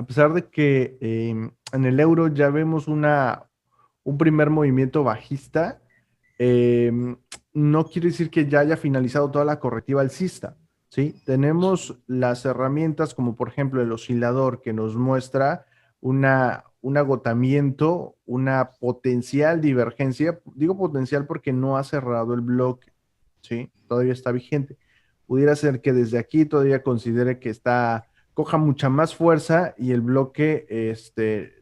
a pesar de que en el euro ya vemos un primer movimiento bajista, em, no quiere decir que ya haya finalizado toda la correctiva alcista, ¿sí? Tenemos las herramientas como por ejemplo el oscilador que nos muestra un agotamiento, una potencial divergencia. Digo potencial porque no ha cerrado el bloque, ¿sí? Todavía está vigente. Pudiera ser que desde aquí todavía considere que coja mucha más fuerza y el bloque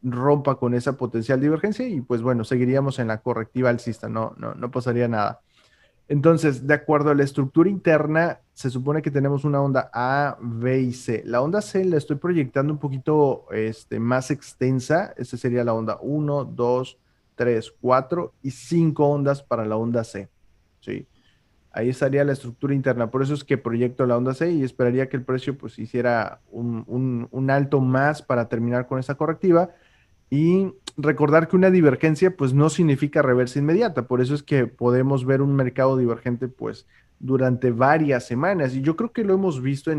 rompa con esa potencial divergencia y pues bueno, seguiríamos en la correctiva alcista, no pasaría nada. Entonces, de acuerdo a la estructura interna, se supone que tenemos una onda A, B y C. La onda C la estoy proyectando un poquito más extensa. Esta sería la onda uno, 2, 3, 4 y 5 ondas para la onda C. ¿Sí? Ahí estaría la estructura interna. Por eso es que proyecto la onda C y esperaría que el precio pues hiciera un alto más para terminar con esa correctiva. Y recordar que una divergencia pues no significa reversa inmediata. Por eso es que podemos ver un mercado divergente pues durante varias semanas. Y yo creo que lo hemos visto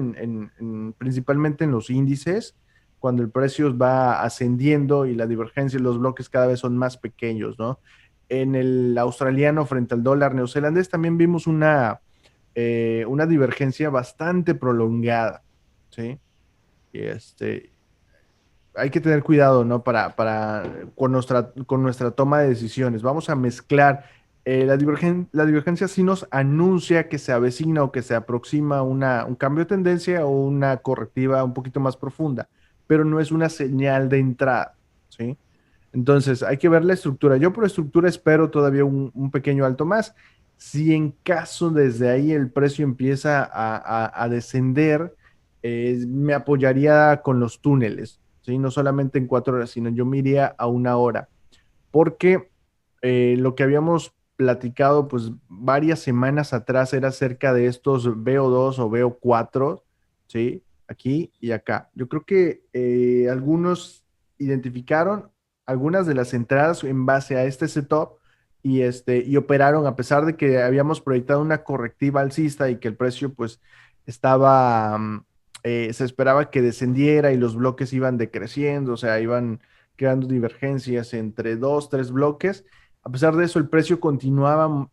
principalmente en los índices, cuando el precio va ascendiendo y la divergencia y los bloques cada vez son más pequeños, ¿no? En el australiano frente al dólar neozelandés también vimos una divergencia bastante prolongada, ¿sí? Y hay que tener cuidado, ¿no? Con nuestra toma de decisiones. Vamos a mezclar. La divergencia sí nos anuncia que se avecina o que se aproxima un cambio de tendencia o una correctiva un poquito más profunda, pero no es una señal de entrada, ¿sí? Entonces, hay que ver la estructura. Yo por estructura espero todavía un pequeño alto más. Si en caso desde ahí el precio empieza a descender, me apoyaría con los túneles, ¿sí? No solamente en 4 horas, sino yo me iría a una hora, porque lo que habíamos platicado pues varias semanas atrás era acerca de estos VO2 o VO4, ¿sí? Aquí y acá. Yo creo que algunos identificaron algunas de las entradas en base a este setup y operaron a pesar de que habíamos proyectado una correctiva alcista y que el precio pues estaba, se esperaba que descendiera y los bloques iban decreciendo, o sea, iban creando divergencias entre dos, tres bloques. A pesar de eso, el precio continuaba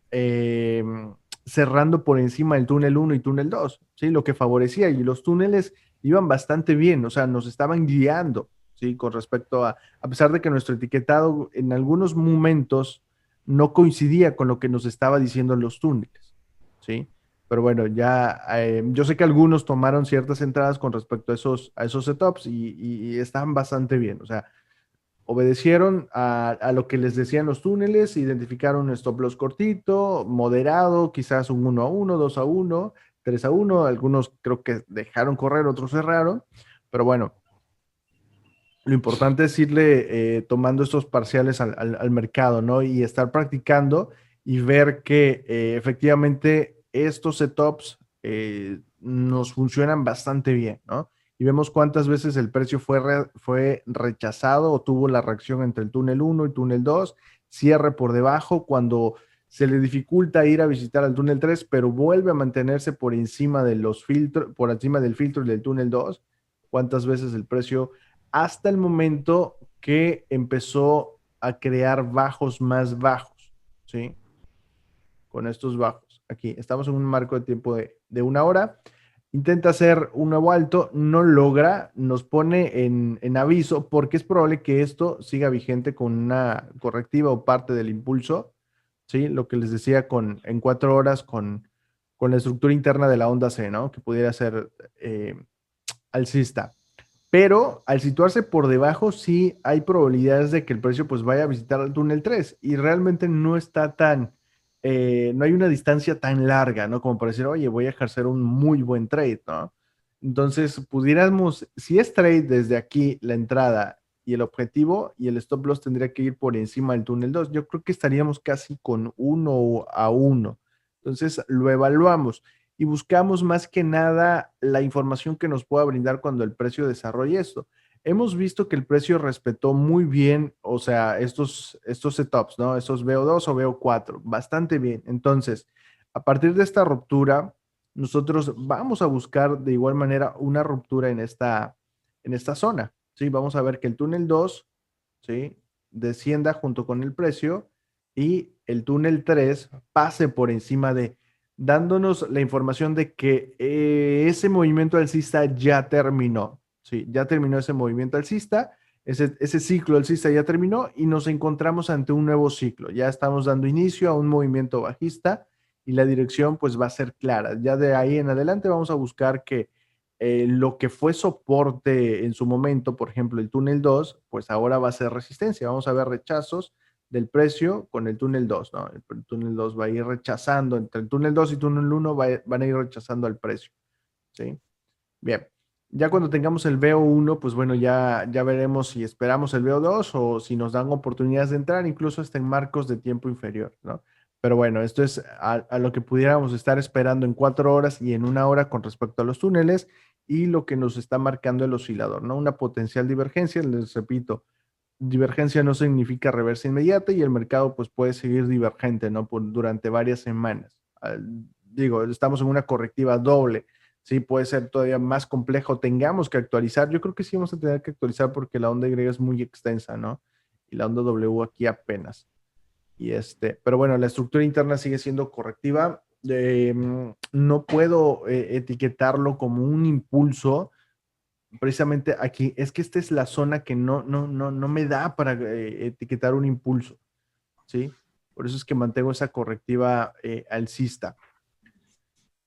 cerrando por encima del túnel uno y túnel 2, ¿sí? Lo que favorecía y los túneles iban bastante bien, o sea, nos estaban guiando, ¿sí? Con respecto a pesar de que nuestro etiquetado en algunos momentos no coincidía con lo que nos estaba diciendo los túneles, ¿sí? Pero bueno, ya yo sé que algunos tomaron ciertas entradas con respecto a esos setups y están bastante bien, o sea, obedecieron a lo que les decían los túneles, identificaron un stop loss cortito, moderado, quizás un 1-1, 2-1, 3-1, algunos creo que dejaron correr, otros cerraron, pero bueno, lo importante es irle tomando estos parciales al mercado, ¿no? Y estar practicando y ver que efectivamente estos setups nos funcionan bastante bien, ¿no? Y vemos cuántas veces el precio fue rechazado o tuvo la reacción entre el túnel uno y túnel 2, cierre por debajo cuando se le dificulta ir a visitar al túnel 3, pero vuelve a mantenerse por encima de los filtros, por encima del filtro y del túnel 2. Cuántas veces el precio hasta el momento que empezó a crear bajos más bajos, ¿sí? Con estos bajos. Aquí estamos en un marco de tiempo de una hora. Intenta hacer un nuevo alto, no logra, nos pone en aviso porque es probable que esto siga vigente con una correctiva o parte del impulso, ¿sí? Lo que les decía en 4 horas con la estructura interna de la onda C, ¿no? Que pudiera ser alcista. Pero al situarse por debajo, sí hay probabilidades de que el precio pues vaya a visitar el túnel 3 y realmente no está no hay una distancia tan larga, ¿no? Como para decir, oye, voy a ejercer un muy buen trade, ¿no? Entonces, pudiéramos, si es trade desde aquí, la entrada y el objetivo y el stop loss tendría que ir por encima del túnel 2, yo creo que estaríamos casi con 1-1. Entonces, lo evaluamos y buscamos más que nada la información que nos pueda brindar cuando el precio desarrolle esto. Hemos visto que el precio respetó muy bien, o sea, estos setups, ¿no? Estos VO2 o VO4, bastante bien. Entonces, a partir de esta ruptura, nosotros vamos a buscar de igual manera una ruptura en esta zona, ¿sí? Vamos a ver que el túnel 2, ¿sí? Descienda junto con el precio y el túnel 3 pase por encima de, dándonos la información de que ese movimiento alcista ya terminó, ¿sí? Ya terminó ese movimiento alcista, ese ciclo alcista ya terminó y nos encontramos ante un nuevo ciclo. Ya estamos dando inicio a un movimiento bajista y la dirección pues va a ser clara. Ya de ahí en adelante vamos a buscar que lo que fue soporte en su momento, por ejemplo, el túnel 2, pues ahora va a ser resistencia. Vamos a ver rechazos del precio con el túnel 2, ¿no? El túnel 2 va a ir rechazando, entre el túnel 2 y túnel 1 van a ir rechazando al precio, ¿sí? Bien, ya cuando tengamos el VO1, pues bueno, ya veremos si esperamos el VO2 o si nos dan oportunidades de entrar, incluso hasta en marcos de tiempo inferior, ¿no? Pero bueno, esto es a lo que pudiéramos estar esperando en 4 horas y en 1 hora con respecto a los túneles y lo que nos está marcando el oscilador, ¿no? Una potencial divergencia, les repito, divergencia no significa reversa inmediata y el mercado pues puede seguir divergente, ¿no? Durante varias semanas. Digo, estamos en una correctiva doble, sí, puede ser todavía más complejo, tengamos que actualizar. Yo creo que sí vamos a tener que actualizar porque la onda Y es muy extensa, ¿no? Y la onda W aquí apenas. Pero bueno, la estructura interna sigue siendo correctiva. No puedo etiquetarlo como un impulso. Precisamente aquí, es que esta es la zona que no me da para etiquetar un impulso, ¿sí? Por eso es que mantengo esa correctiva alcista.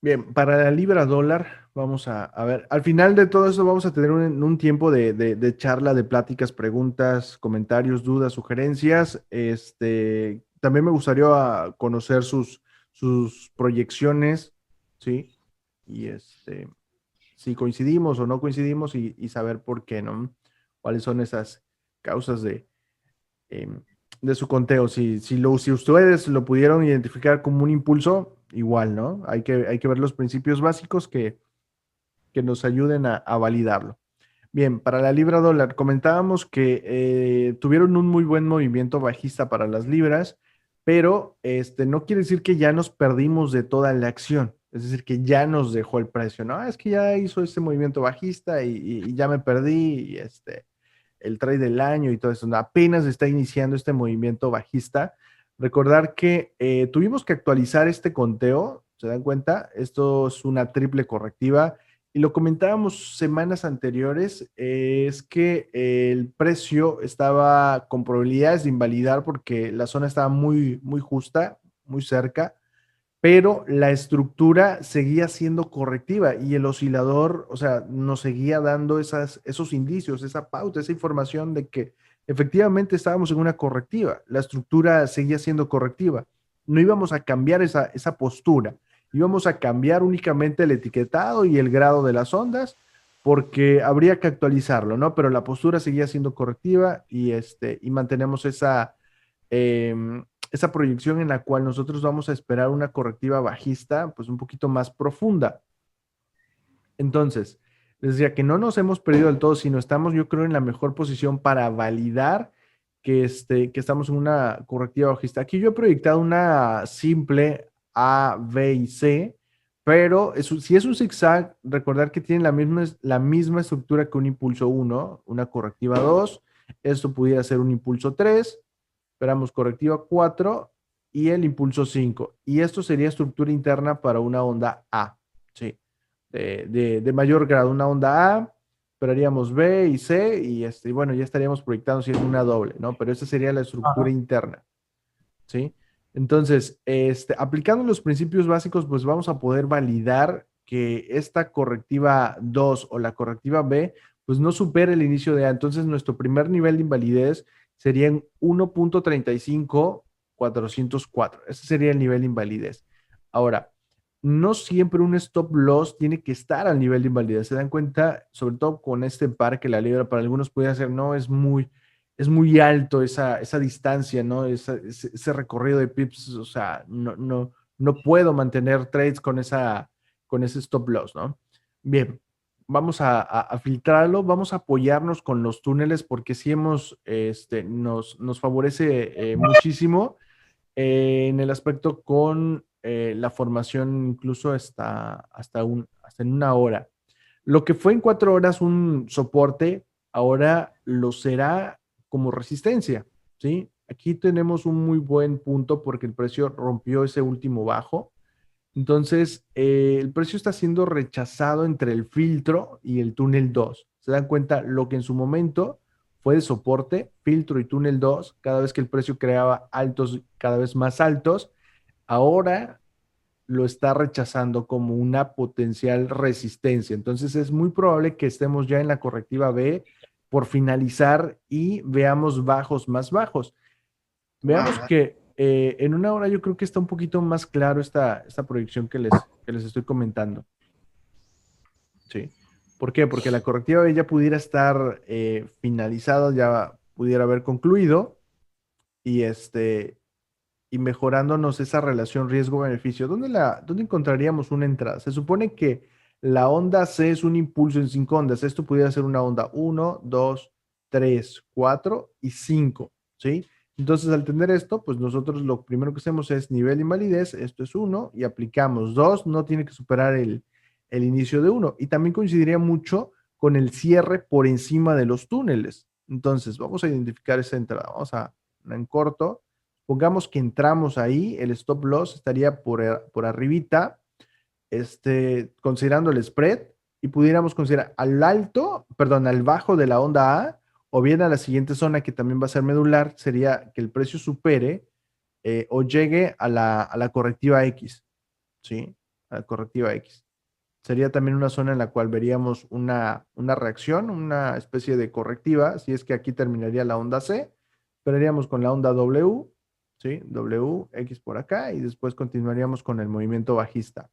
Bien, para la libra dólar, vamos a ver, al final de todo eso vamos a tener un tiempo de charla, de pláticas, preguntas, comentarios, dudas, sugerencias. También me gustaría conocer sus proyecciones, ¿sí? Y si coincidimos o no coincidimos y saber por qué, ¿no? ¿Cuáles son esas causas em, de su conteo? Si ustedes lo pudieron identificar como un impulso, igual, ¿no? Hay que ver los principios básicos que nos ayuden a validarlo. Bien, para la libra dólar, comentábamos que tuvieron un muy buen movimiento bajista para las libras, pero no quiere decir que ya nos perdimos de toda la acción, es decir, que ya nos dejó el precio, ¿no? Es que ya hizo este movimiento bajista y ya me perdí, y el trade del año y todo eso, ¿no? Apenas está iniciando este movimiento bajista. Recordar que tuvimos que actualizar este conteo, ¿se dan cuenta? Esto es una triple correctiva y lo comentábamos semanas anteriores, es que el precio estaba con probabilidades de invalidar porque la zona estaba muy, muy justa, muy cerca, pero la estructura seguía siendo correctiva y el oscilador, o sea, nos seguía dando esos indicios, esa pauta, esa información de que efectivamente estábamos en una correctiva, la estructura seguía siendo correctiva. No íbamos a cambiar esa postura, íbamos a cambiar únicamente el etiquetado y el grado de las ondas porque habría que actualizarlo, ¿no? Pero la postura seguía siendo correctiva y mantenemos esa proyección en la cual nosotros vamos a esperar una correctiva bajista, pues un poquito más profunda. Entonces, les decía que no nos hemos perdido del todo, sino estamos, yo creo, en la mejor posición para validar que estamos en una correctiva bajista. Aquí yo he proyectado una simple A, B y C, pero si es un zigzag, recordar que tiene la misma estructura que un impulso 1, una correctiva 2, esto pudiera ser un impulso 3, esperamos correctiva 4 y el impulso 5. Y esto sería estructura interna para una onda A, ¿sí? De mayor grado, una onda A, esperaríamos B y C y bueno, ya estaríamos proyectando si es una doble, ¿no? Pero esa sería la estructura Ajá. interna, ¿sí? Entonces, aplicando los principios básicos, pues vamos a poder validar que esta correctiva 2 o la correctiva B, pues no supera el inicio de A. Entonces, nuestro primer nivel de invalidez sería en 1.35404. Ese sería el nivel de invalidez. Ahora, no siempre un stop loss tiene que estar al nivel de invalidez. Se dan cuenta, sobre todo con este par que la libra para algunos puede ser, no, es muy alto esa distancia, ¿no? Ese recorrido de pips, o sea, no puedo mantener trades con ese stop loss, ¿no? Bien, vamos a filtrarlo, vamos a apoyarnos con los túneles porque sí nos favorece muchísimo en el aspecto con la formación incluso hasta en 1 hora. Lo que fue en 4 horas un soporte, ahora lo será como resistencia, ¿sí? Aquí tenemos un muy buen punto porque el precio rompió ese último bajo. Entonces, el precio está siendo rechazado entre el filtro y el túnel 2. ¿Se dan cuenta? Lo que en su momento fue de soporte, filtro y túnel 2, cada vez que el precio creaba altos cada vez más altos, ahora lo está rechazando como una potencial resistencia. Entonces es muy probable que estemos ya en la correctiva B por finalizar y veamos bajos más bajos. Veamos Ajá. que en una hora yo creo que está un poquito más claro esta proyección que les estoy comentando. ¿Sí? ¿Por qué? Porque la correctiva B ya pudiera estar finalizada, ya pudiera haber concluido y y mejorándonos esa relación riesgo-beneficio. ¿Dónde encontraríamos una entrada? Se supone que la onda C es un impulso en 5 ondas. Esto pudiera ser una onda 1, 2, 3, 4 y 5, ¿sí? Entonces, al tener esto, pues nosotros lo primero que hacemos es nivel de invalidez, esto es 1, y aplicamos 2, no tiene que superar el inicio de 1. Y también coincidiría mucho con el cierre por encima de los túneles. Entonces, vamos a identificar esa entrada. Vamos a, en corto, pongamos que entramos ahí, el stop loss estaría por arribita, considerando el spread, y pudiéramos considerar al alto, perdón, al bajo de la onda A, o bien a la siguiente zona que también va a ser medular, sería que el precio supere o llegue a la correctiva X, ¿sí? A la correctiva X. Sería también una zona en la cual veríamos una reacción, una especie de correctiva, si es que aquí terminaría la onda C, esperaríamos con la onda W, ¿sí? W, X por acá, y después continuaríamos con el movimiento bajista,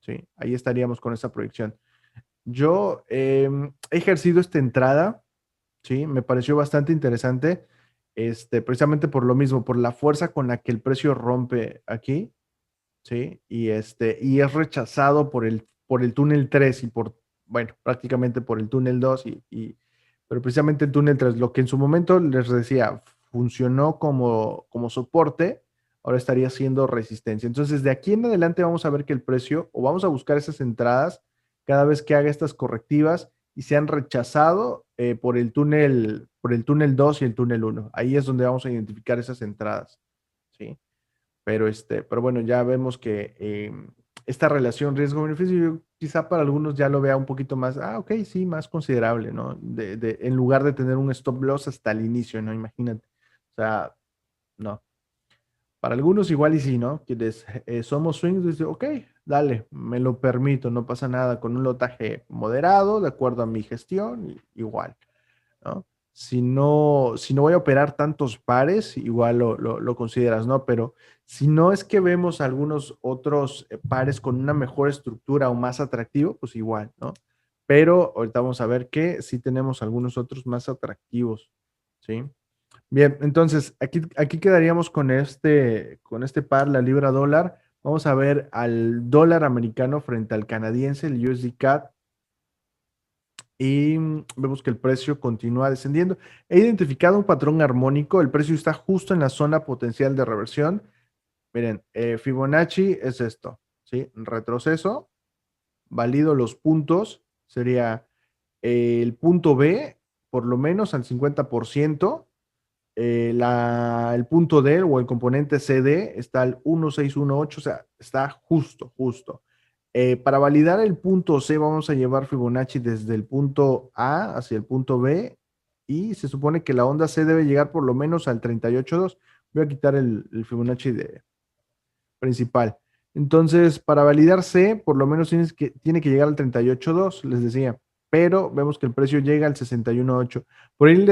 ¿sí? Ahí estaríamos con esa proyección. Yo he ejercido esta entrada, ¿sí? Me pareció bastante interesante, precisamente por lo mismo, por la fuerza con la que el precio rompe aquí, ¿sí? Y es rechazado por el túnel 3 y bueno, prácticamente por el túnel 2 pero precisamente el túnel 3, lo que en su momento les decía, funcionó como soporte, ahora estaría siendo resistencia. Entonces, de aquí en adelante vamos a ver que el precio, o vamos a buscar esas entradas cada vez que haga estas correctivas y sean rechazado por el túnel 2 y el túnel 1. Ahí es donde vamos a identificar esas entradas, ¿sí? Pero bueno, ya vemos que esta relación riesgo-beneficio, quizá para algunos ya lo vea un poquito más, ok, sí, más considerable, ¿no? En lugar de tener un stop loss hasta el inicio, ¿no? Imagínate. O sea, no. Para algunos igual y sí, ¿no? Quienes somos swings, dice, ok, dale, me lo permito, no pasa nada, con un lotaje moderado, de acuerdo a mi gestión, igual, ¿no? Si no voy a operar tantos pares, igual lo consideras, ¿no? Pero si no es que vemos algunos otros pares con una mejor estructura o más atractivo, pues igual, ¿no? Pero ahorita vamos a ver que sí tenemos algunos otros más atractivos, ¿sí? Bien, entonces aquí quedaríamos con este par, la libra dólar. Vamos a ver al dólar americano frente al canadiense, el USD CAD, y vemos que el precio continúa descendiendo. He identificado un patrón armónico, el precio está justo en la zona potencial de reversión. Miren, Fibonacci es esto, ¿sí? Retroceso, valido los puntos, sería el punto B, por lo menos al 50%, el punto D o el componente CD está al 1618, o sea, está justo, justo. Para validar el punto C vamos a llevar Fibonacci desde el punto A hacia el punto B y se supone que la onda C debe llegar por lo menos al 38.2. Voy a quitar el Fibonacci principal. Entonces, para validar C, por lo menos tiene que llegar al 38.2, les decía, pero vemos que el precio llega al 61.8. Por ahí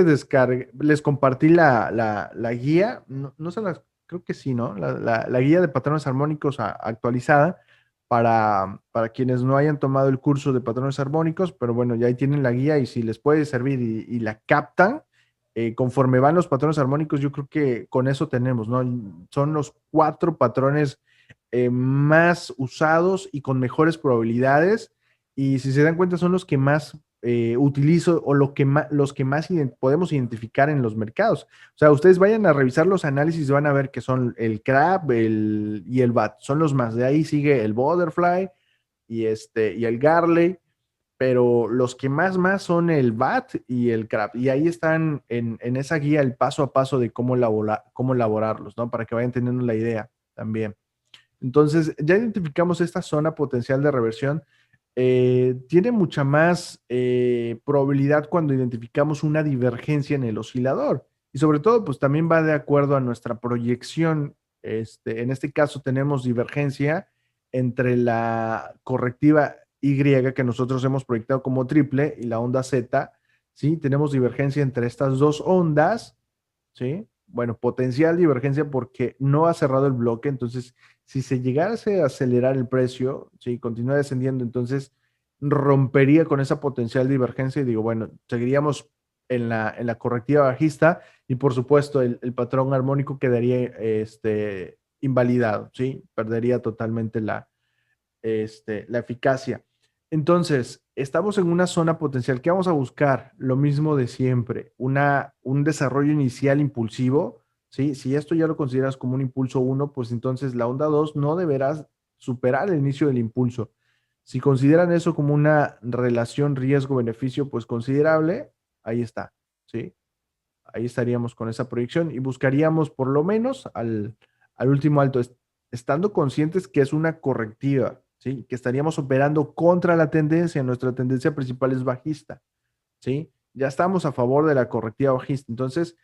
les compartí la guía, no, no se las, creo que sí, ¿no? La guía de patrones armónicos actualizada para quienes no hayan tomado el curso de patrones armónicos, pero bueno, ya ahí tienen la guía y si les puede servir y la captan, conforme van los patrones armónicos, yo creo que con eso tenemos, ¿no? Son los 4 patrones más usados y con mejores probabilidades. Y si se dan cuenta, son los que más utilizo o los que más podemos identificar en los mercados. O sea, ustedes vayan a revisar los análisis y van a ver que son el CRAB y el BAT. Son los más. De ahí sigue el Butterfly y el Garley. pero los que más son el BAT y el CRAP. Y ahí están en esa guía el paso a paso de cómo elaborarlos, ¿no? Para que vayan teniendo la idea también. Entonces, ya identificamos esta zona potencial de reversión. Tiene mucha más probabilidad cuando identificamos una divergencia en el oscilador. Y sobre todo, pues también va de acuerdo a nuestra proyección. En este caso tenemos divergencia entre la correctiva Y que nosotros hemos proyectado como triple y la onda Z, ¿sí? Tenemos divergencia entre estas dos ondas, ¿sí? Bueno, potencial divergencia porque no ha cerrado el bloque, entonces si se llegase a acelerar el precio, si continúa descendiendo, entonces rompería con esa potencial divergencia y digo, bueno, seguiríamos en la correctiva bajista y por supuesto el patrón armónico quedaría invalidado, ¿sí? Perdería totalmente la eficacia. Entonces, estamos en una zona potencial. ¿Qué vamos a buscar? Lo mismo de siempre, un desarrollo inicial impulsivo, ¿sí? Si esto ya lo consideras como un impulso 1, pues entonces la onda 2 no deberás superar el inicio del impulso. Si consideran eso como una relación riesgo-beneficio, pues considerable, ahí está, ¿sí? Ahí estaríamos con esa proyección y buscaríamos por lo menos al último alto, estando conscientes que es una correctiva, ¿sí? Que estaríamos operando contra la tendencia, nuestra tendencia principal es bajista, ¿sí? Ya estamos a favor de la correctiva bajista, entonces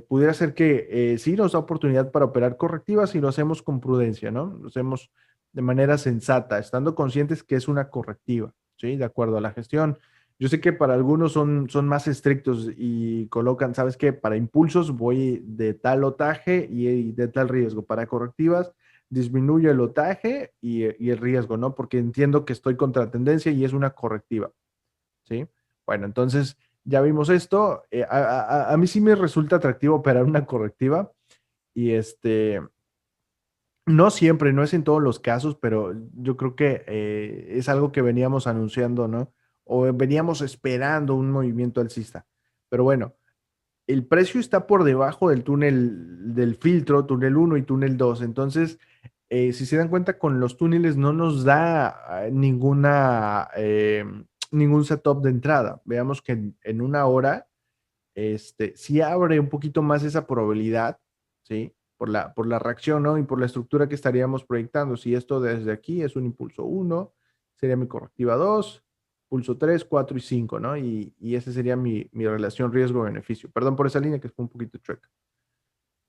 pudiera ser que sí nos da oportunidad para operar correctivas si lo hacemos con prudencia, ¿no? Lo hacemos de manera sensata, estando conscientes que es una correctiva, ¿sí? De acuerdo a la gestión. Yo sé que para algunos son más estrictos y colocan, ¿sabes qué? Para impulsos voy de tal otaje y de tal riesgo. Para correctivas disminuyo el otaje y el riesgo, ¿no? Porque entiendo que estoy contra tendencia y es una correctiva, ¿sí? Bueno, entonces ya vimos esto. A mí sí me resulta atractivo operar una correctiva y no siempre, no es en todos los casos, pero yo creo que es algo que veníamos anunciando, ¿no? O veníamos esperando un movimiento alcista. Pero bueno, el precio está por debajo del túnel del filtro, túnel uno y túnel 2. Entonces, si se dan cuenta, con los túneles no nos da ningún setup de entrada. Veamos que en una hora sí abre un poquito más esa probabilidad, ¿sí? Por la reacción, ¿no? Y por la estructura que estaríamos proyectando. Si esto desde aquí es un impulso 1, sería mi correctiva 2, pulso 3, 4 y 5, ¿no? Y esa sería mi relación riesgo-beneficio. Perdón por esa línea que fue un poquito chueca.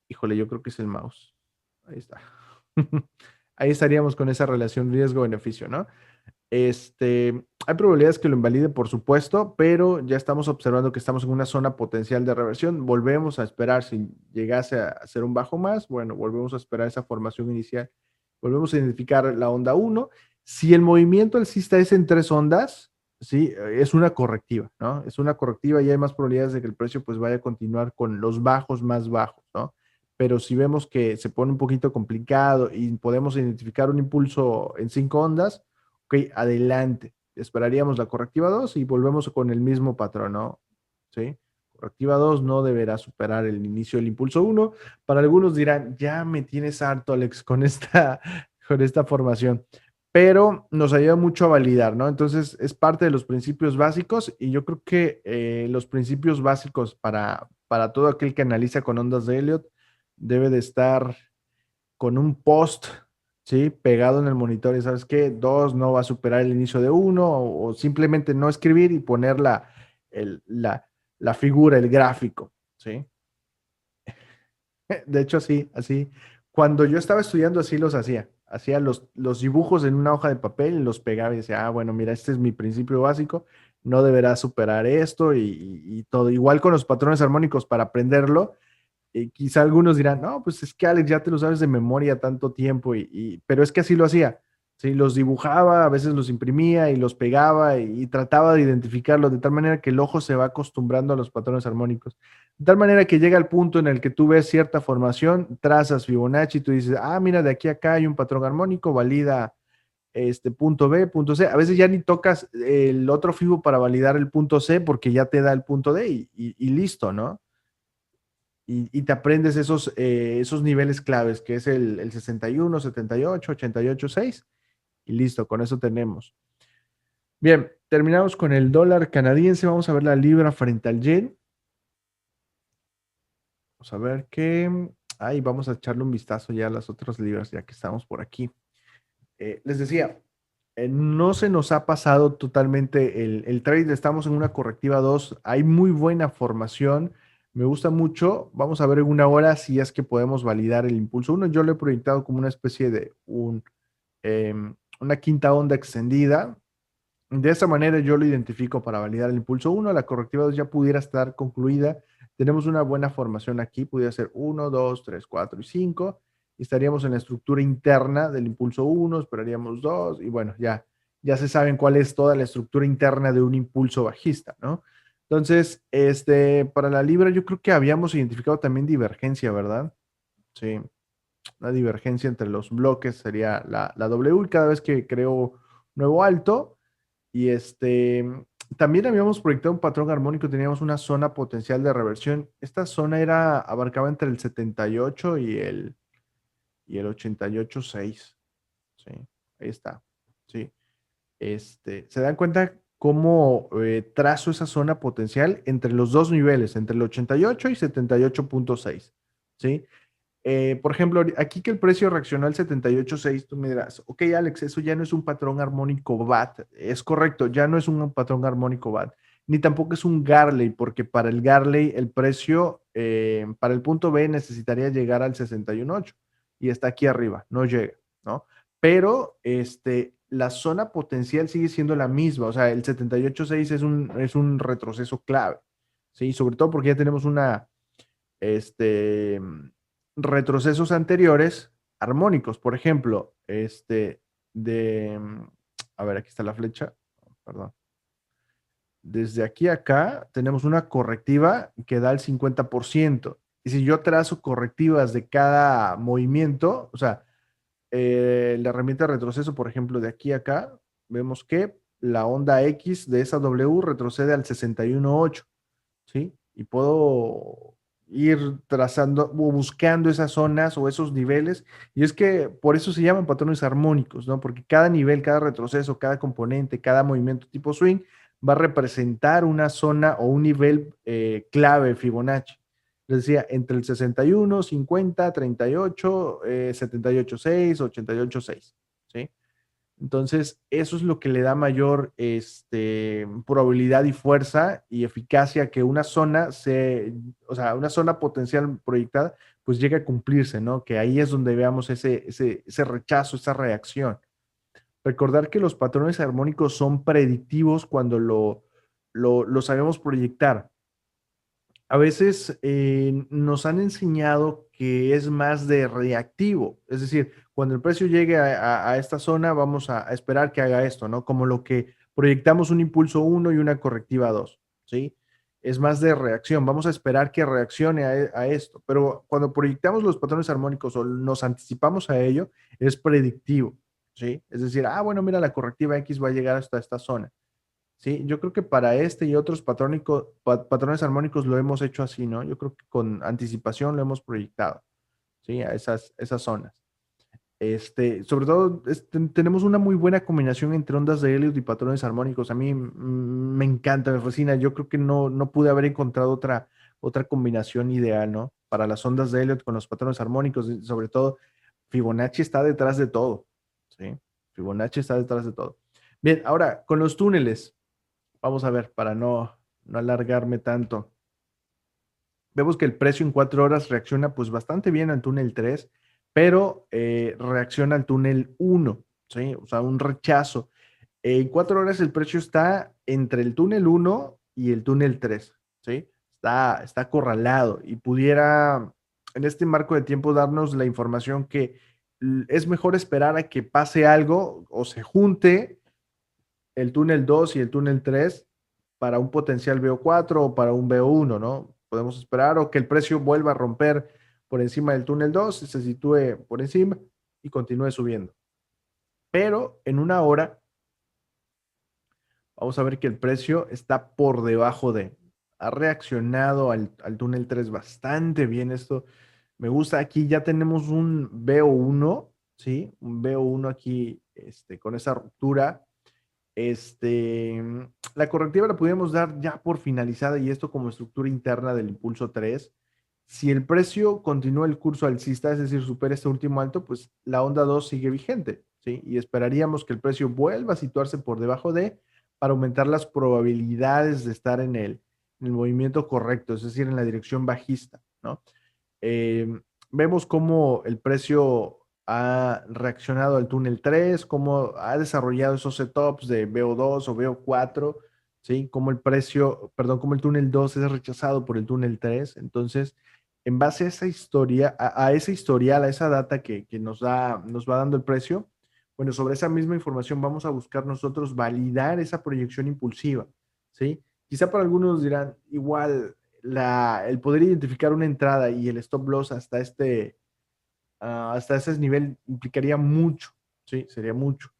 Híjole, yo creo que es el mouse. Ahí está. Ahí estaríamos con esa relación riesgo-beneficio, ¿no? Hay probabilidades que lo invalide, por supuesto, pero ya estamos observando que estamos en una zona potencial de reversión. Volvemos a esperar si llegase a hacer un bajo más, bueno, volvemos a esperar esa formación inicial. Volvemos a identificar la onda uno. Si el movimiento alcista es en tres ondas, sí, es una correctiva, ¿no? Es una correctiva y hay más probabilidades de que el precio pues vaya a continuar con los bajos más bajos, ¿no? Pero si vemos que se pone un poquito complicado y podemos identificar un impulso en cinco ondas, ok, adelante. Esperaríamos la correctiva 2 y volvemos con el mismo patrón, ¿no? ¿Sí? Correctiva 2 no deberá superar el inicio del impulso uno. Para algunos dirán, ya me tienes harto, Alex, con esta formación. Pero nos ayuda mucho a validar, ¿no? Entonces, es parte de los principios básicos y yo creo que los principios básicos para todo aquel que analiza con ondas de Elliot debe de estar con un post, ¿sí? Pegado en el monitor y sabes qué, 2 no va a superar el inicio de uno o simplemente no escribir y poner la figura, el gráfico, ¿sí? De hecho, así, cuando yo estaba estudiando así los hacía los dibujos en una hoja de papel y los pegaba y decía, bueno, mira, este es mi principio básico, no deberá superar esto y todo. Igual con los patrones armónicos para aprenderlo, quizá algunos dirán, no, pues es que Alex ya te lo sabes de memoria tanto tiempo, pero es que así lo hacía. Sí, los dibujaba, a veces los imprimía y los pegaba y trataba de identificarlos de tal manera que el ojo se va acostumbrando a los patrones armónicos. De tal manera que llega el punto en el que tú ves cierta formación, trazas Fibonacci y tú dices, mira, de aquí a acá hay un patrón armónico, valida este punto B, punto C. A veces ya ni tocas el otro fibo para validar el punto C porque ya te da el punto D y listo, ¿no? Y te aprendes esos niveles claves, que es el 61, 78, 88, 6, y listo, con eso tenemos. Bien, terminamos con el dólar canadiense. Vamos a ver la libra frente al yen. Vamos a ver qué. Ahí vamos a echarle un vistazo ya a las otras libras, ya que estamos por aquí. Les decía, no se nos ha pasado totalmente el trade. Estamos en una correctiva 2. Hay muy buena formación. Me gusta mucho. Vamos a ver en una hora si es que podemos validar el impulso uno. Yo lo he proyectado como una especie de una quinta onda extendida. De esa manera yo lo identifico para validar el impulso uno. La correctiva 2 ya pudiera estar concluida. Tenemos una buena formación aquí, pudiera ser uno, 2, 3, 4 y 5. Estaríamos en la estructura interna del impulso uno, esperaríamos 2 y bueno, ya se saben cuál es toda la estructura interna de un impulso bajista, ¿no? Entonces, para la libra yo creo que habíamos identificado también divergencia, ¿verdad? Sí, la divergencia entre los bloques sería la W y cada vez que creo nuevo alto. Y también habíamos proyectado un patrón armónico, teníamos una zona potencial de reversión. Esta zona abarcaba entre el 78 y el 88,6. Sí, ahí está. Sí. ¿Se dan cuenta cómo trazo esa zona potencial entre los dos niveles, entre el 88 y 78,6? ¿Sí? Por ejemplo, aquí que el precio reaccionó al 78,6, tú me dirás, ok, Alex, eso ya no es un patrón armónico BAT. Es correcto, ya no es un patrón armónico BAT, ni tampoco es un Garley, porque para el Garley el precio para el punto B necesitaría llegar al 61,8 y está aquí arriba, no llega, ¿no? Pero la zona potencial sigue siendo la misma, o sea, el 78,6 es un retroceso clave, ¿sí? Sobre todo porque ya tenemos este, retrocesos anteriores armónicos. Por ejemplo, de, a ver, aquí está la flecha, perdón. Desde aquí a acá tenemos una correctiva que da el 50%. Y si yo trazo correctivas de cada movimiento, o sea, la herramienta de retroceso, por ejemplo, de aquí a acá, vemos que la onda X de esa W retrocede al 61,8. ¿Sí? Y puedo ir trazando o buscando esas zonas o esos niveles. Y es que por eso se llaman patrones armónicos, ¿no? Porque cada nivel, cada retroceso, cada componente, cada movimiento tipo swing va a representar una zona o un nivel clave Fibonacci. Les decía, entre el 61, 50, 38, 78,6, 88,6, ¿sí? Entonces, eso es lo que le da mayor probabilidad y fuerza y eficacia que una zona o sea, una zona potencial proyectada, pues llegue a cumplirse, ¿no? Que ahí es donde veamos ese rechazo, esa reacción. Recordar que los patrones armónicos son predictivos cuando lo sabemos proyectar. A veces nos han enseñado que es más de reactivo, es decir, cuando el precio llegue a esta zona, vamos a esperar que haga esto, ¿no? Como lo que proyectamos un impulso uno y una correctiva 2, ¿sí? Es más de reacción, vamos a esperar que reaccione a esto, pero cuando proyectamos los patrones armónicos o nos anticipamos a ello, es predictivo, ¿sí? Es decir, bueno, mira, la correctiva X va a llegar hasta esta zona. Sí, yo creo que para este y otros patrones armónicos lo hemos hecho así, ¿no? Yo creo que con anticipación lo hemos proyectado, ¿sí? A esas zonas. Sobre todo, tenemos una muy buena combinación entre ondas de Elliott y patrones armónicos. A mí me encanta, me fascina. Yo creo que no pude haber encontrado otra combinación ideal, ¿no? Para las ondas de Elliott con los patrones armónicos, y sobre todo, Fibonacci está detrás de todo, ¿sí? Fibonacci está detrás de todo. Bien, ahora, con los túneles. Vamos a ver, para no alargarme tanto. Vemos que el precio en 4 horas reacciona pues bastante bien al túnel 3, pero reacciona al túnel 1, ¿sí? O sea, un rechazo. En 4 horas el precio está entre el túnel 1 y el túnel 3, ¿sí? Está acorralado y pudiera en este marco de tiempo darnos la información que es mejor esperar a que pase algo o se junte el túnel 2 y el túnel 3 para un potencial BO4 o para un BO1, ¿no? Podemos esperar o que el precio vuelva a romper por encima del túnel 2 y se sitúe por encima y continúe subiendo. Pero en una hora vamos a ver que el precio está por debajo ha reaccionado al túnel 3 bastante bien. Esto me gusta. Aquí ya tenemos un BO1, ¿sí? Un BO1 aquí con esa ruptura. Este, la correctiva la podríamos dar ya por finalizada y esto como estructura interna del impulso 3. Si el precio continúa el curso alcista, es decir, supera este último alto, pues la onda 2 sigue vigente, ¿sí? Y esperaríamos que el precio vuelva a situarse por debajo de para aumentar las probabilidades de estar en el movimiento correcto, es decir, en la dirección bajista, ¿no? Eh, Vemos cómo el precio ha reaccionado al túnel 3, cómo ha desarrollado esos setups de BO2 o BO4, ¿sí? Cómo el precio, perdón, cómo el túnel 2 es rechazado por el túnel 3. Entonces, en base a esa historia, a ese historial, a esa data que nos va dando el precio, bueno, sobre esa misma información vamos a buscar nosotros validar esa proyección impulsiva, ¿sí? Quizá para algunos dirán, igual, el poder identificar una entrada y el stop loss hasta ese nivel implicaría mucho, ¿sí? Sería mucho.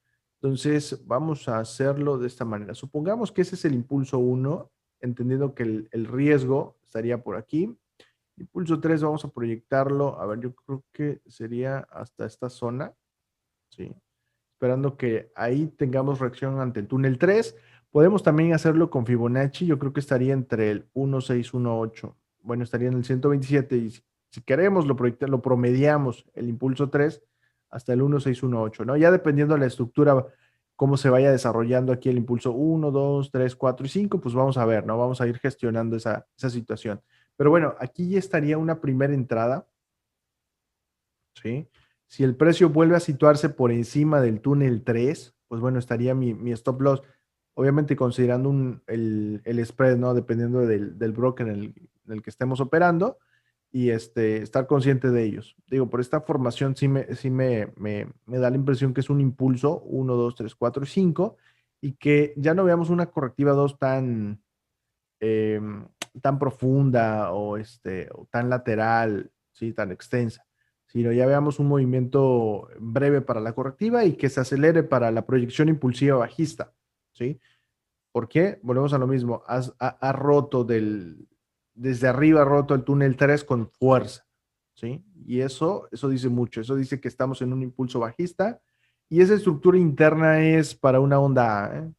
Entonces, vamos a hacerlo de esta manera. Supongamos que ese es el impulso uno, entendiendo que el riesgo estaría por aquí. Impulso 3 vamos a proyectarlo. A ver, yo creo que sería hasta esta zona, ¿sí? Esperando que ahí tengamos reacción ante el túnel 3. Podemos también hacerlo con Fibonacci. Yo creo que estaría entre el 1618. Bueno, estaría en el 127 y si queremos lo promediamos el impulso 3 hasta el 1618, ¿no? Ya dependiendo de la estructura, cómo se vaya desarrollando aquí el impulso 1, 2, 3, 4 y 5, pues vamos a ver, ¿no? Vamos a ir gestionando esa situación. Pero bueno, aquí ya estaría una primera entrada, ¿sí? Si el precio vuelve a situarse por encima del túnel 3, pues bueno, estaría mi stop loss, obviamente considerando el spread, ¿no? Dependiendo del broker en el que estemos operando y estar consciente de ellos. Digo, por esta formación sí me da la impresión que es un impulso 1, 2, 3, 4 y 5 y que ya no veamos una correctiva 2 eh, tan profunda o tan lateral, ¿sí? Tan extensa, sino ya veamos un movimiento breve para la correctiva y que se acelere para la proyección impulsiva bajista, ¿sí? ¿Por qué? Volvemos a lo mismo, ha roto desde arriba, ha roto el túnel 3 con fuerza, ¿sí? Y eso dice mucho, eso dice que estamos en un impulso bajista y esa estructura interna es para una onda A, ¿eh?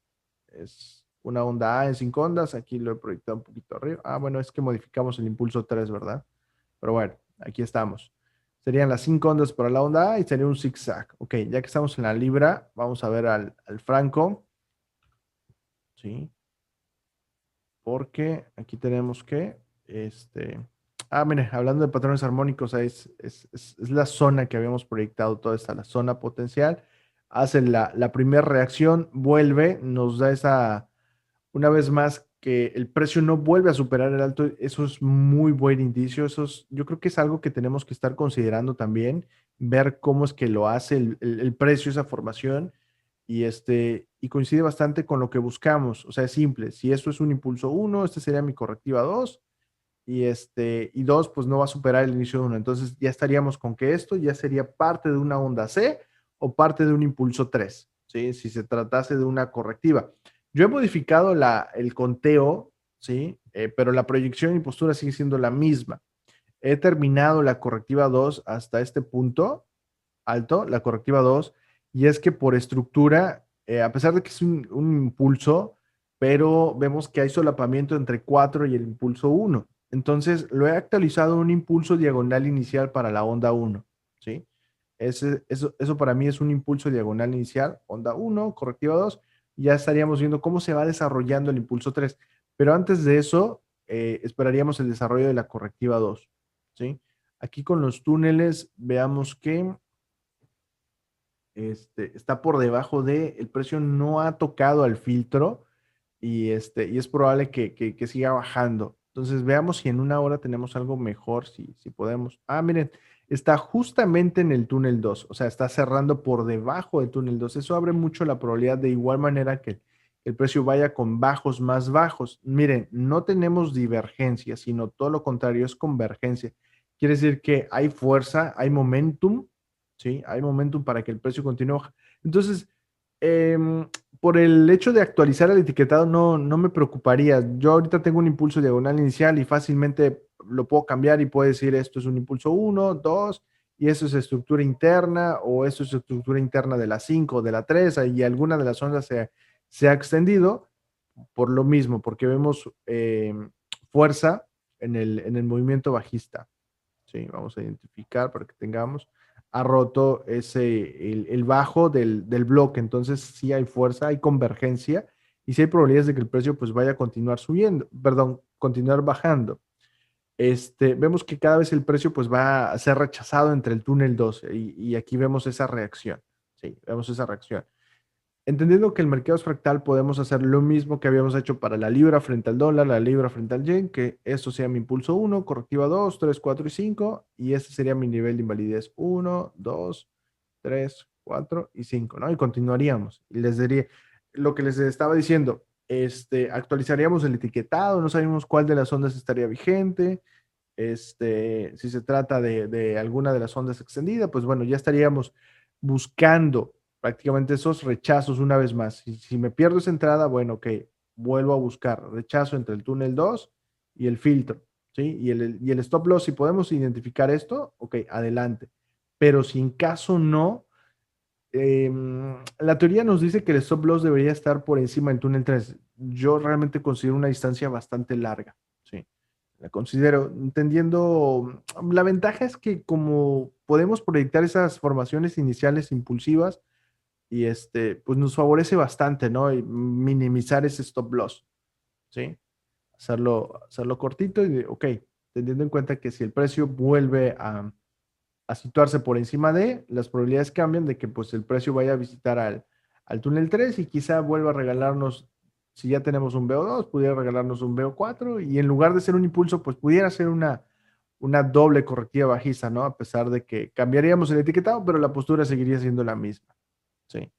Es una onda A en 5 ondas. Aquí lo he proyectado un poquito arriba. Ah, bueno, es que modificamos el impulso 3, ¿verdad? Pero bueno, aquí estamos. Serían las 5 ondas para la onda A y sería un zigzag. Ok, ya que estamos en la libra, vamos a ver al franco. Sí, porque aquí tenemos que, mire, hablando de patrones armónicos, es la zona que habíamos proyectado, toda esta, la zona potencial. Hace la primera reacción, vuelve, nos da una vez más que el precio no vuelve a superar el alto, eso es muy buen indicio. Yo creo que es algo que tenemos que estar considerando también, ver cómo es que lo hace el precio, esa formación, y coincide bastante con lo que buscamos. O sea, es simple. Si esto es un impulso uno, este sería mi correctiva 2, y 2, pues no va a superar el inicio de 1. Entonces ya estaríamos con que esto ya sería parte de una onda C o parte de un impulso 3, ¿sí? Si se tratase de una correctiva. Yo he modificado el conteo, ¿sí? Pero la proyección y postura sigue siendo la misma. He terminado la correctiva 2 hasta este punto alto, la correctiva 2, y es que por estructura, a pesar de que es un impulso, pero vemos que hay solapamiento entre 4 y el impulso 1. Entonces, lo he actualizado en un impulso diagonal inicial para la onda 1, ¿sí? Eso para mí es un impulso diagonal inicial, onda 1, correctiva 2, ya estaríamos viendo cómo se va desarrollando el impulso 3. Pero antes de eso, esperaríamos el desarrollo de la correctiva 2, ¿sí? Aquí con los túneles, veamos que está por debajo el precio no ha tocado al filtro y es probable que siga bajando. Entonces veamos si en una hora tenemos algo mejor, si podemos. Ah, miren, está justamente en el túnel 2, o sea, está cerrando por debajo del túnel 2. Eso abre mucho la probabilidad de igual manera que el precio vaya con bajos más bajos. Miren, no tenemos divergencia, sino todo lo contrario, es convergencia. Quiere decir que hay fuerza, hay momentum, ¿sí? Hay momentum para que el precio continúe. Entonces, por el hecho de actualizar el etiquetado no me preocuparía. Yo ahorita tengo un impulso diagonal inicial y fácilmente lo puedo cambiar y puedo decir esto es un impulso uno, 2 y eso es estructura interna o eso es estructura interna de la 5 o de la 3 y alguna de las ondas se ha extendido por lo mismo, porque vemos fuerza en el movimiento bajista. Sí, vamos a identificar para que tengamos, ha roto el bajo del bloque, entonces sí hay fuerza, hay convergencia y sí hay probabilidades de que el precio pues vaya a continuar subiendo, perdón, continuar bajando. Vemos que cada vez el precio pues va a ser rechazado entre el túnel 12 y aquí vemos esa reacción, sí, vemos esa reacción. Entendiendo que el mercado es fractal, podemos hacer lo mismo que habíamos hecho para la libra frente al dólar, la libra frente al yen, que esto sea mi impulso 1, correctiva 2, 3, 4 y 5, y este sería mi nivel de invalidez 1, 2, 3, 4 y 5, ¿no? Y continuaríamos. Y les diría lo que les estaba diciendo, actualizaríamos el etiquetado, no sabemos cuál de las ondas estaría vigente, si se trata de alguna de las ondas extendidas, pues bueno, ya estaríamos buscando prácticamente esos rechazos una vez más. Si me pierdo esa entrada, bueno, ok, vuelvo a buscar rechazo entre el túnel 2 y el filtro, ¿sí? Y el stop loss, si podemos identificar esto, ok, adelante. Pero si en caso no, la teoría nos dice que el stop loss debería estar por encima del túnel 3. Yo realmente considero una distancia bastante larga, ¿sí? La considero, entendiendo, la ventaja es que como podemos proyectar esas formaciones iniciales impulsivas y pues nos favorece bastante, ¿no? Y minimizar ese stop loss, ¿sí? Hacerlo cortito y, ok, teniendo en cuenta que si el precio vuelve a situarse por encima de, las probabilidades cambian de que pues el precio vaya a visitar al túnel 3 y quizá vuelva a regalarnos, si ya tenemos un BO2, pudiera regalarnos un BO4 y en lugar de ser un impulso, pues pudiera ser una doble correctiva bajista, ¿no? A pesar de que cambiaríamos el etiquetado, pero la postura seguiría siendo la misma, ¿sí?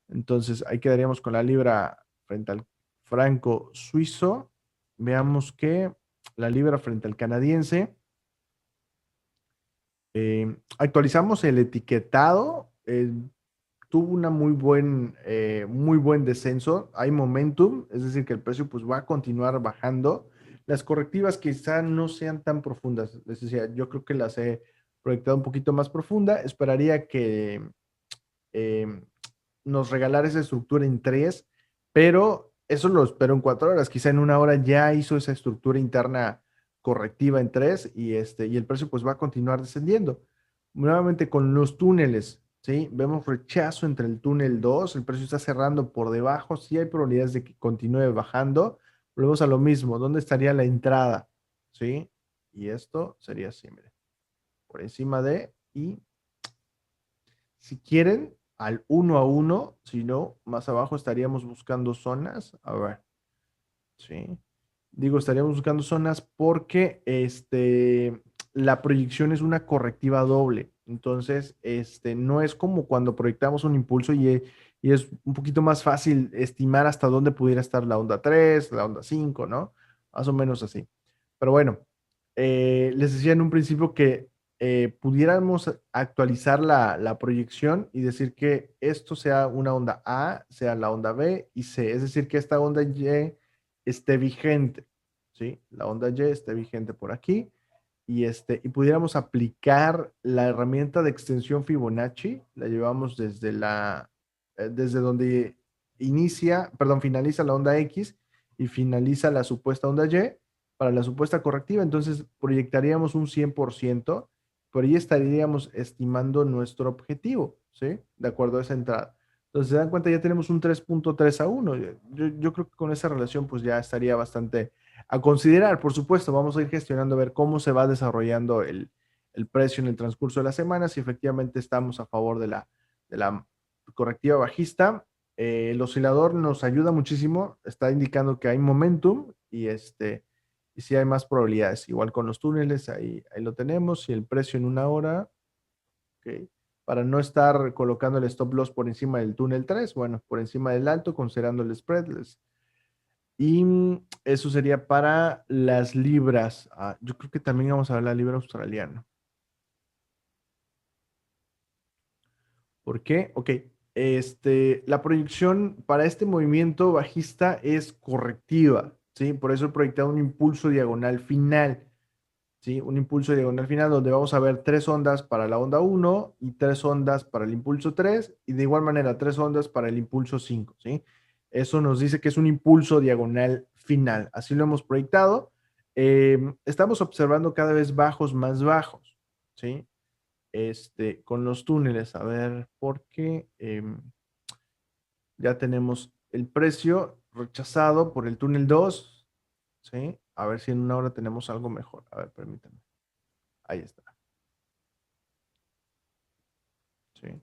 Entonces ahí quedaríamos con la libra frente al franco suizo. Veamos que la libra frente al canadiense. Actualizamos el etiquetado. Tuvo una muy buen descenso. Hay momentum, es decir, que el precio pues va a continuar bajando. Las correctivas quizá no sean tan profundas. Les decía, yo creo que las he proyectado un poquito más profunda. Esperaría que eh, nos regalara esa estructura en 3, pero eso lo espero en 4 horas. Quizá en 1 hora ya hizo esa estructura interna correctiva en 3 y el precio pues va a continuar descendiendo. Nuevamente con los túneles, ¿sí? Vemos rechazo entre el túnel 2, el precio está cerrando por debajo, sí hay probabilidades de que continúe bajando. Volvemos a lo mismo, ¿dónde estaría la entrada? ¿Sí? Y esto sería así, miren, por encima de, y si quieren, al 1 a 1, si no, más abajo estaríamos buscando zonas. A ver, sí. Digo, estaríamos buscando zonas porque la proyección es una correctiva doble. Entonces, no es como cuando proyectamos un impulso y es un poquito más fácil estimar hasta dónde pudiera estar la onda 3, la onda 5, ¿no? Más o menos así. Pero bueno, les decía en un principio que pudiéramos actualizar la proyección y decir que esto sea una onda A, sea la onda B y C, es decir, que esta onda Y esté vigente, ¿sí? La onda Y esté vigente por aquí y pudiéramos aplicar la herramienta de extensión Fibonacci, la llevamos desde donde finaliza la onda X y finaliza la supuesta onda Y para la supuesta correctiva, entonces proyectaríamos un 100%, por ahí estaríamos estimando nuestro objetivo, ¿sí? De acuerdo a esa entrada. Entonces, se dan cuenta, ya tenemos un 3.3 a 1. Yo creo que con esa relación, pues ya estaría bastante a considerar. Por supuesto, vamos a ir gestionando a ver cómo se va desarrollando el precio en el transcurso de la semana, si efectivamente estamos a favor de la correctiva bajista. El oscilador nos ayuda muchísimo, está indicando que hay momentum y si hay más probabilidades. Igual con los túneles, ahí lo tenemos. Y el precio en 1 hora, ok, para no estar colocando el stop loss por encima del túnel 3, bueno, por encima del alto, considerando el spread. Y eso sería para las libras. Yo creo que también vamos a ver la libra australiana. ¿Por qué? Ok. La proyección para este movimiento bajista es correctiva, ¿sí? Por eso he proyectado un impulso diagonal final, ¿sí? Un impulso diagonal final donde vamos a ver 3 ondas para la onda 1 y 3 ondas para el impulso 3 y de igual manera 3 ondas para el impulso 5, ¿sí? Eso nos dice que es un impulso diagonal final. Así lo hemos proyectado. Estamos observando cada vez bajos más bajos, ¿sí? Con los túneles, a ver, porque ya tenemos el precio rechazado por el túnel 2, ¿sí? A ver si en una hora tenemos algo mejor. A ver, permítanme. Ahí está, ¿sí?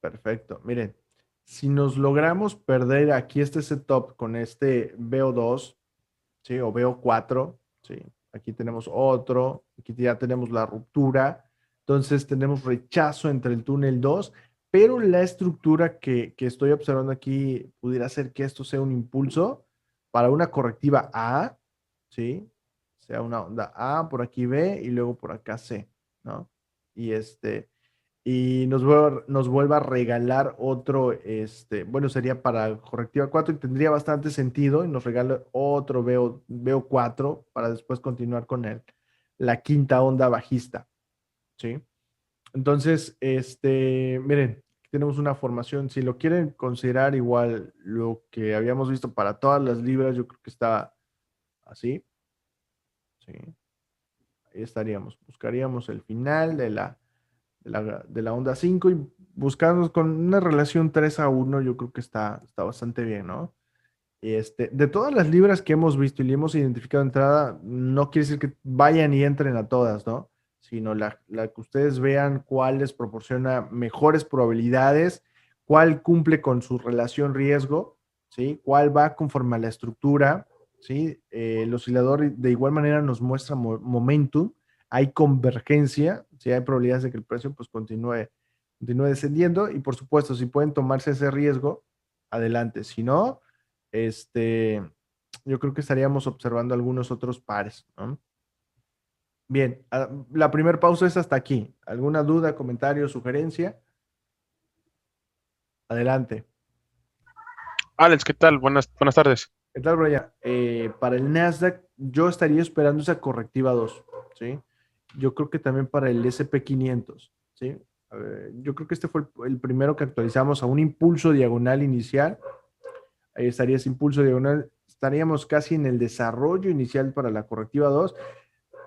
Perfecto. Miren, si nos logramos perder aquí este setup con este BO2, ¿sí? O BO4, ¿sí? Aquí tenemos otro, aquí ya tenemos la ruptura, entonces tenemos rechazo entre el túnel 2, pero la estructura que estoy observando aquí pudiera ser que esto sea un impulso para una correctiva A, ¿sí? Sea una onda A, por aquí B y luego por acá C, ¿no? Y nos vuelva a regalar otro, bueno, sería para correctiva 4 y tendría bastante sentido y nos regala otro veo 4 para después continuar con la quinta onda bajista, ¿sí? Entonces, miren, aquí tenemos una formación, si lo quieren considerar igual lo que habíamos visto para todas las libras, yo creo que está así, ¿sí? Ahí estaríamos, buscaríamos el final de la onda 5 y buscamos con una relación 3-1, yo creo que está bastante bien, ¿no? De todas las libras que hemos visto y le hemos identificado de entrada, no quiere decir que vayan y entren a todas, ¿no? Sino la que ustedes vean cuál les proporciona mejores probabilidades, cuál cumple con su relación riesgo, ¿sí? Cuál va conforme a la estructura, ¿sí? El oscilador de igual manera nos muestra momentum, hay convergencia, ¿sí? Hay probabilidades de que el precio pues continúe descendiendo y por supuesto, si pueden tomarse ese riesgo, adelante. Si no, yo creo que estaríamos observando algunos otros pares, ¿no? Bien, la primera pausa es hasta aquí. ¿Alguna duda, comentario, sugerencia? Adelante. Alex, ¿qué tal? Buenas tardes. ¿Qué tal, Brian? Para el Nasdaq, yo estaría esperando esa correctiva 2, ¿sí? Yo creo que también para el SP 500, ¿sí? A ver, yo creo que este fue el primero que actualizamos a un impulso diagonal inicial. Ahí estaría ese impulso diagonal. Estaríamos casi en el desarrollo inicial para la correctiva 2,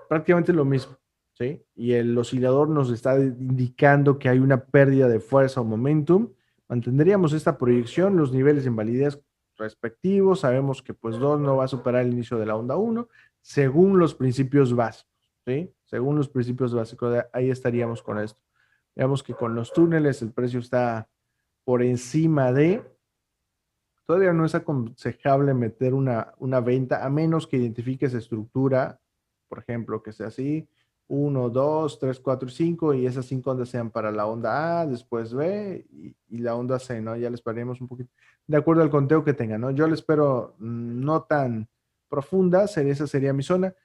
prácticamente lo mismo, ¿sí? Y el oscilador nos está indicando que hay una pérdida de fuerza o momentum. Mantendríamos esta proyección, los niveles de invalidez respectivos. Sabemos que pues 2 no va a superar el inicio de la onda 1, según los principios básicos, ¿sí? Según los principios básicos, ahí estaríamos con esto. Veamos que con los túneles el precio está por encima de. Todavía no es aconsejable meter una venta a menos que identifiques estructura, por ejemplo, que sea así, 1, 2, 3, 4 y 5, y esas 5 ondas sean para la onda A, después B y la onda C, ¿no? Ya les esperaremos un poquito, de acuerdo al conteo que tengan, ¿no? Yo le espero no tan profunda, esa sería mi zona.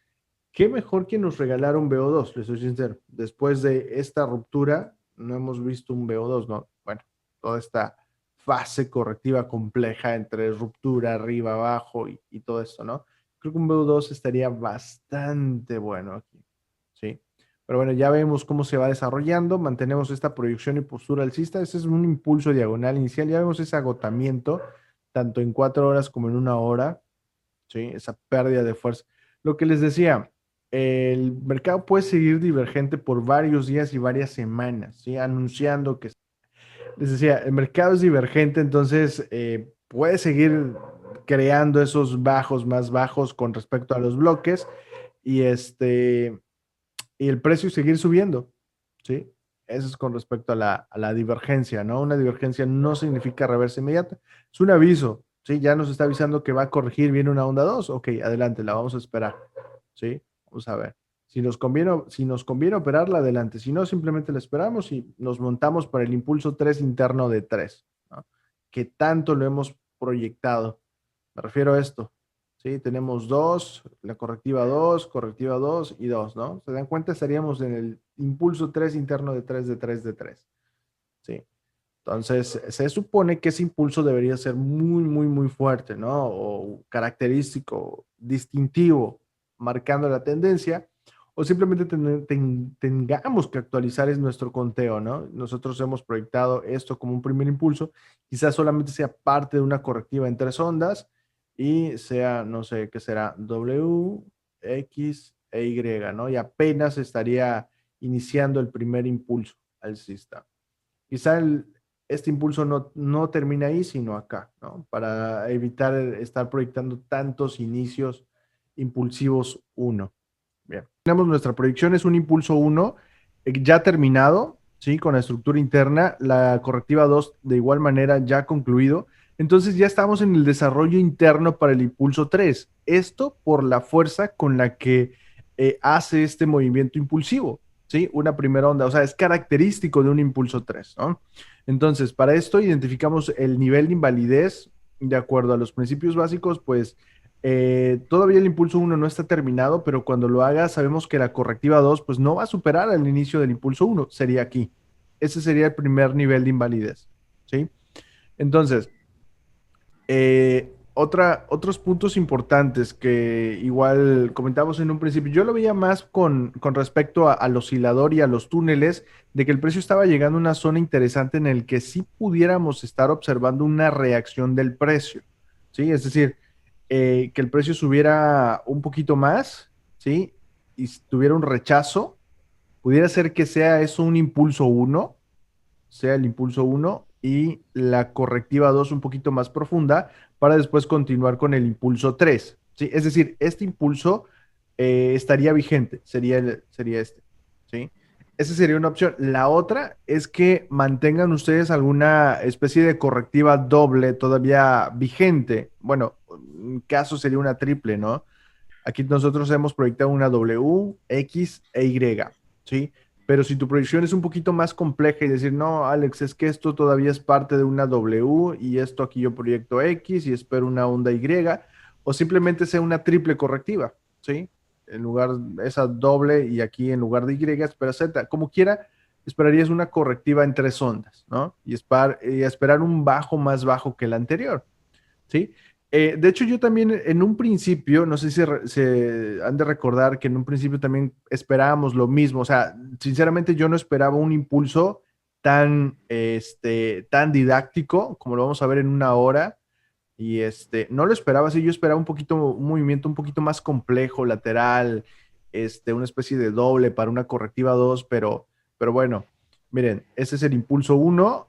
Qué mejor que nos regalara un BO2, les soy sincero. Después de esta ruptura, no hemos visto un BO2, ¿no? Bueno, toda esta fase correctiva compleja entre ruptura, arriba, abajo y todo esto, ¿no? Creo que un BO2 estaría bastante bueno aquí, ¿sí? Pero bueno, ya vemos cómo se va desarrollando, mantenemos esta proyección y postura alcista, ese es un impulso diagonal inicial, ya vemos ese agotamiento, tanto en 4 horas como en una hora, ¿sí? Esa pérdida de fuerza. Lo que les decía, el mercado puede seguir divergente por varios días y varias semanas, ¿sí? Anunciando que, les decía, el mercado es divergente, entonces puede seguir creando esos bajos más bajos con respecto a los bloques y y el precio seguir subiendo, ¿sí? Eso es con respecto a la divergencia, ¿no? Una divergencia no significa reversa inmediata, es un aviso, ¿sí? Ya nos está avisando que va a corregir, viene una onda 2, ok, adelante, la vamos a esperar, ¿sí? Vamos a ver. Si nos conviene operarla, adelante. Si no, simplemente la esperamos y nos montamos para el impulso 3 interno de 3, ¿no? Que tanto lo hemos proyectado. Me refiero a esto. ¿Sí? Tenemos 2, la correctiva 2 y 2, ¿no? ¿Se dan cuenta? Estaríamos en el impulso 3 interno de 3 de 3 de 3. ¿Sí? Entonces, se supone que ese impulso debería ser muy, muy, muy fuerte, ¿no? O característico, distintivo, marcando la tendencia. o simplemente tengamos que actualizar es nuestro conteo, ¿no? Nosotros hemos proyectado esto como un primer impulso, quizás solamente sea parte de una correctiva en tres ondas y sea, no sé, qué será W, X e Y, ¿no? Y apenas estaría iniciando el primer impulso alcista. Quizá este impulso no termina ahí, sino acá, ¿no? Para evitar estar proyectando tantos inicios impulsivos uno. Bien. Tenemos nuestra proyección, es un impulso uno ya terminado, ¿sí? Con la estructura interna, la correctiva 2 de igual manera ya concluido. Entonces ya estamos en el desarrollo interno para el impulso 3. Esto por la fuerza con la que hace este movimiento impulsivo. ¿Sí? Una primera onda, o sea, es característico de un impulso 3, ¿no? Entonces, para esto identificamos el nivel de invalidez de acuerdo a los principios básicos, pues todavía el impulso uno no está terminado, pero cuando lo haga sabemos que la correctiva 2 pues no va a superar al inicio del impulso uno, sería aquí. Ese sería el primer nivel de invalidez, ¿sí? Entonces, otros puntos importantes que igual comentamos en un principio, yo lo veía más con respecto al oscilador y a los túneles, de que el precio estaba llegando a una zona interesante en el que sí pudiéramos estar observando una reacción del precio, ¿sí? Es decir, que el precio subiera un poquito más, ¿sí? Y tuviera un rechazo, pudiera ser que sea eso un impulso uno, sea el impulso uno y la correctiva 2 un poquito más profunda para después continuar con el impulso 3. ¿Sí? Es decir, este impulso estaría vigente, sería este. ¿Sí? Esa sería una opción. La otra es que mantengan ustedes alguna especie de correctiva doble todavía vigente. Bueno, en caso sería una triple, ¿no? Aquí nosotros hemos proyectado una W, X e Y, ¿sí? Pero si tu proyección es un poquito más compleja y decir, no, Alex, es que esto todavía es parte de una W y esto aquí yo proyecto X y espero una onda Y, o simplemente sea una triple correctiva, ¿sí? En lugar de esa doble y aquí en lugar de Y, espera Z. Como quiera, esperarías una correctiva en tres ondas, ¿no? Y esperar un bajo más bajo que el anterior, ¿sí? De hecho, yo también en un principio, no sé si se han de recordar que en un principio también esperábamos lo mismo. O sea, sinceramente yo no esperaba un impulso tan didáctico como lo vamos a ver en una hora. Y no lo esperaba así, yo esperaba un movimiento un poquito más complejo, lateral, una especie de doble para una correctiva 2, pero bueno, miren, ese es el impulso uno.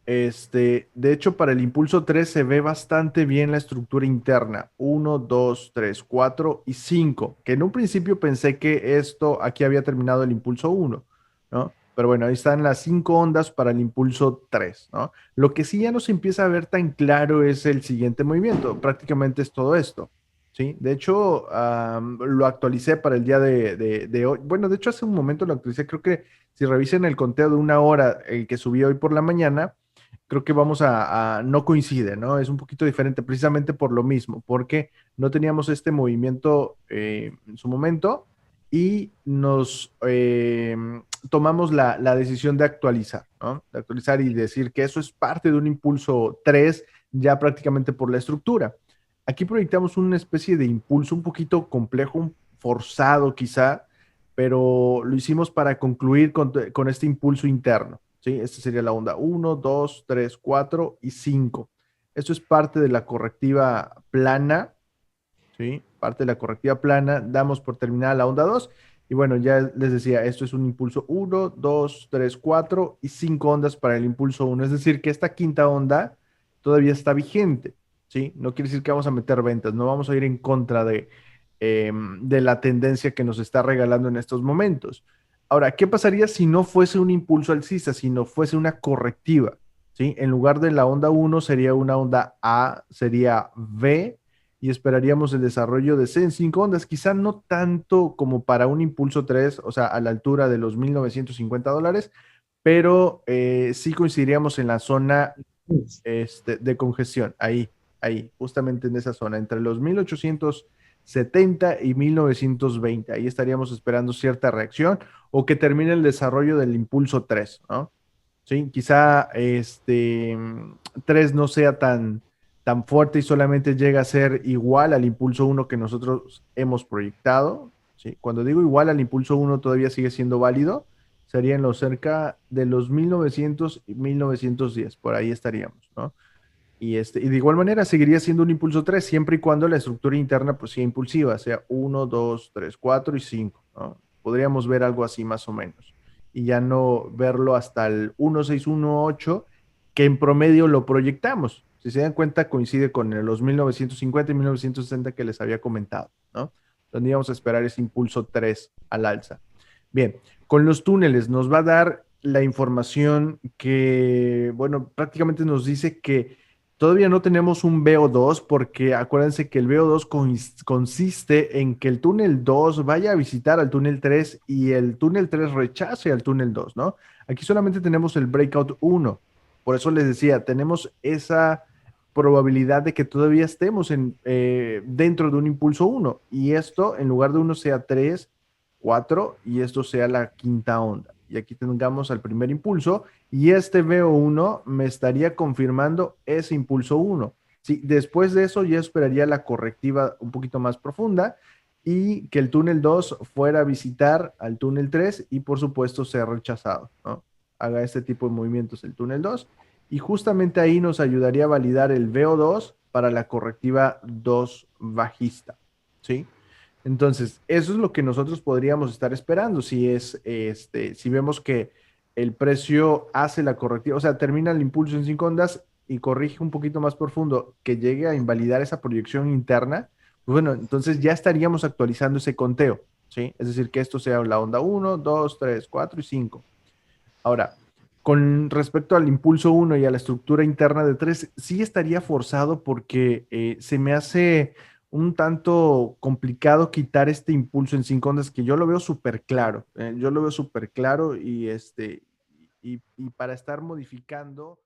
De hecho, para el impulso 3 se ve bastante bien la estructura interna. Uno, 2, 3, 4 y 5. Que en un principio pensé que esto aquí había terminado el impulso uno, ¿no? Pero bueno, ahí están las 5 ondas para el impulso 3, ¿no? Lo que sí ya no se empieza a ver tan claro es el siguiente movimiento. Prácticamente es todo esto, ¿sí? De hecho, lo actualicé para el día de hoy. Bueno, de hecho, hace un momento lo actualicé. Creo que si revisen el conteo de una hora, el que subí hoy por la mañana, creo que no coincide, ¿no? Es un poquito diferente precisamente por lo mismo, porque no teníamos este movimiento en su momento y nos tomamos la decisión de actualizar, ¿no? De actualizar y decir que eso es parte de un impulso 3 ya prácticamente por la estructura. Aquí proyectamos una especie de impulso un poquito complejo, forzado quizá, pero lo hicimos para concluir con este impulso interno. ¿Sí? Esta sería la onda uno, 2, 3, 4 y 5. Esto es parte de la correctiva plana, ¿sí? Parte de la correctiva plana, damos por terminada la onda 2 y bueno, ya les decía, esto es un impulso uno, 2, 3, 4 y 5 ondas para el impulso uno. Es decir, que esta quinta onda todavía está vigente, ¿sí? No quiere decir que vamos a meter ventas, no vamos a ir en contra de la tendencia que nos está regalando en estos momentos. Ahora, ¿qué pasaría si no fuese un impulso alcista, si no fuese una correctiva? ¿Sí? En lugar de la onda uno sería una onda A, sería V, y esperaríamos el desarrollo de C en 5 ondas, quizá no tanto como para un impulso 3, o sea, a la altura de los $1,950, pero sí coincidiríamos en la zona de congestión, ahí, justamente en esa zona, entre los 1870 y 1920. Ahí estaríamos esperando cierta reacción o que termine el desarrollo del impulso 3, ¿no? Sí, quizá 3 no sea tan fuerte y solamente llega a ser igual al impulso uno que nosotros hemos proyectado, ¿sí? Cuando digo igual al impulso uno todavía sigue siendo válido, sería en lo cerca de los 1900 y 1910, por ahí estaríamos, ¿no? Y de igual manera seguiría siendo un impulso 3 siempre y cuando la estructura interna pues sea impulsiva, sea uno 2 3 4 y 5, ¿no? Podríamos ver algo así más o menos. Y ya no verlo hasta el 1618, que en promedio lo proyectamos. Si se dan cuenta, coincide con los 1950 y 1960 que les había comentado, ¿no? Donde íbamos a esperar ese impulso 3 al alza. Bien, con los túneles nos va a dar la información que, bueno, prácticamente nos dice que todavía no tenemos un VO2 porque acuérdense que el VO2 consiste en que el túnel 2 vaya a visitar al túnel 3 y el túnel 3 rechace al túnel 2, ¿no? Aquí solamente tenemos el breakout 1. Por eso les decía, tenemos esa probabilidad de que todavía estemos dentro de un impulso 1 y esto en lugar de uno sea 3, 4 y esto sea la quinta onda. Y aquí tengamos al primer impulso y este VO1 me estaría confirmando ese impulso 1. Sí, después de eso ya esperaría la correctiva un poquito más profunda y que el túnel 2 fuera a visitar al túnel 3 y por supuesto sea rechazado, ¿no? Haga este tipo de movimientos el túnel 2 y justamente ahí nos ayudaría a validar el VO2 para la correctiva 2 bajista, ¿sí? Entonces, eso es lo que nosotros podríamos estar esperando si vemos que el precio hace la correctiva, o sea, termina el impulso en 5 ondas y corrige un poquito más profundo, que llegue a invalidar esa proyección interna, pues bueno, entonces ya estaríamos actualizando ese conteo, ¿sí? Es decir, que esto sea la onda uno, 2, 3, 4 y 5. Ahora, con respecto al impulso uno y a la estructura interna de 3, sí estaría forzado porque se me hace un tanto complicado quitar este impulso en 5 ondas que yo lo veo súper claro. Yo lo veo súper claro y para estar modificando